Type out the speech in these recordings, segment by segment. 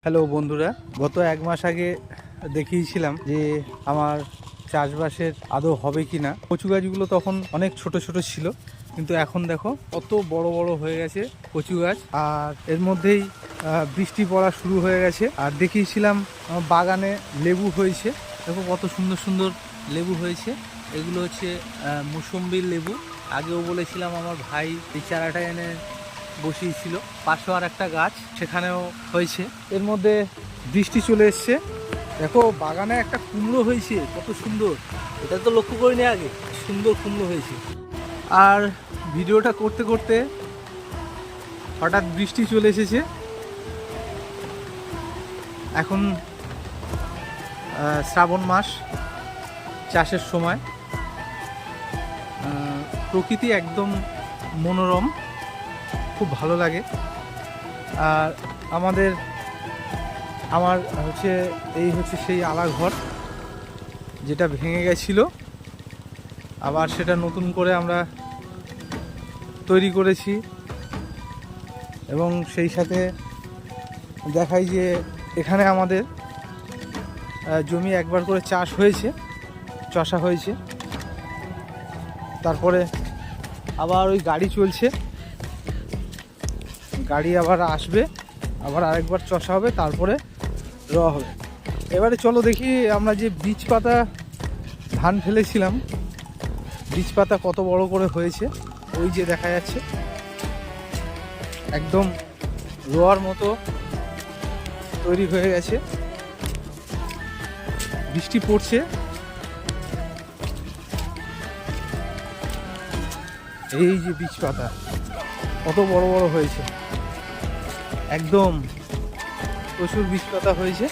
Hello বন্ধুরা, গত এক মাস আগে দেখিয়েছিলাম যে আমার চাষবাসের আদৌ হবে কি না। কচু গাছগুলো তখন অনেক ছোট ছোট ছিল, কিন্তু এখন দেখো কত বড় বড় হয়ে গেছে কচু গাছ। আর এর মধ্যেই বৃষ্টি পড়া শুরু হয়ে গেছে। আর দেখিয়েছিলাম আমার বাগানে লেবু হয়েছে, দেখো কত সুন্দর সুন্দর লেবু হয়েছে। এগুলো হচ্ছে মুসম্বির লেবু। আগেও বলেছিলাম আমার ভাই এই চারাটা এনে বসিয়েছিল, পাশেও আর একটা গাছ সেখানেও হয়েছে। এর মধ্যে বৃষ্টি চলে এসছে, দেখো বাগানে একটা কুমড়ো হয়েছে কত সুন্দর, এটা তো লক্ষ্য করিনি আগে, সুন্দর কুমড়ো হয়েছে। আর ভিডিওটা করতে করতে হঠাৎ বৃষ্টি চলে এসেছে। এখন শ্রাবণ মাস, চাষের সময়, প্রকৃতি একদম মনোরম, খুব ভালো লাগে। আর আমার হচ্ছে এই হচ্ছে সেই আলা ঘর যেটা ভেঙে গেছিল, আবার সেটা নতুন করে আমরা তৈরি করেছি। এবং সেই সাথে দেখাই যে এখানে আমাদের জমি একবার করে চষা হয়েছে। তারপরে আবার ওই গাড়ি চলছে, গাড়ি আবার আসবে, আবার আরেকবার চষা হবে, তারপরে রোয়া হবে। এবারে চলো দেখি আমরা যে বীজ পাতা ধান ফেলেছিলাম, বীজ পাতা কত বড় করে হয়েছে। ওই যে দেখা যাচ্ছে একদম রোয়ার মতো তৈরি হয়ে গেছে। বৃষ্টি পড়ছে, এই যে বীজ পাতা কত বড় বড় হয়েছে, একদম প্রচুর বীজ পাতা হয়েছে।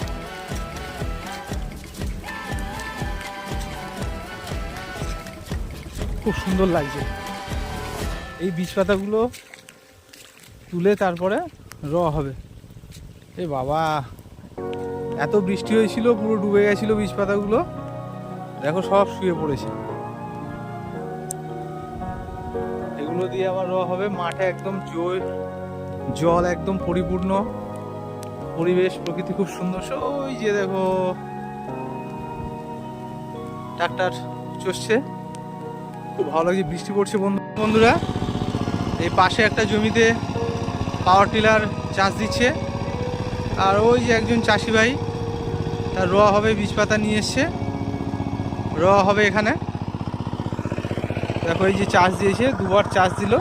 খুব সুন্দর লাগছে। এই বীজ পাতাগুলো তুলে তারপরে রোয়া হবে। এ বাবা, এত বৃষ্টি হয়েছিল, পুরো ডুবে গেছিল বীজ পাতাগুলো, দেখো সব শুয়ে পড়েছে। এগুলো দিয়ে আবার রোয়া হবে। মাঠে একদম জল একদম পরিপূর্ণ পরিবেশ, প্রকৃতি খুব সুন্দর। ওই যে দেখো ট্রাক্টর চষছে, খুব ভালো লাগছে। বৃষ্টি পড়ছে বন্ধুরা। এই পাশে একটা জমিতে পাওয়ার টিলার চাষ দিচ্ছে, আর ওই যে একজন চাষি ভাই, তার রোয়া হবে, বীজ পাতা নিয়ে এসছে, রোয়া হবে এখানে। দেখো এই যে চাষ দিয়েছে, দুবার চাষ দিল।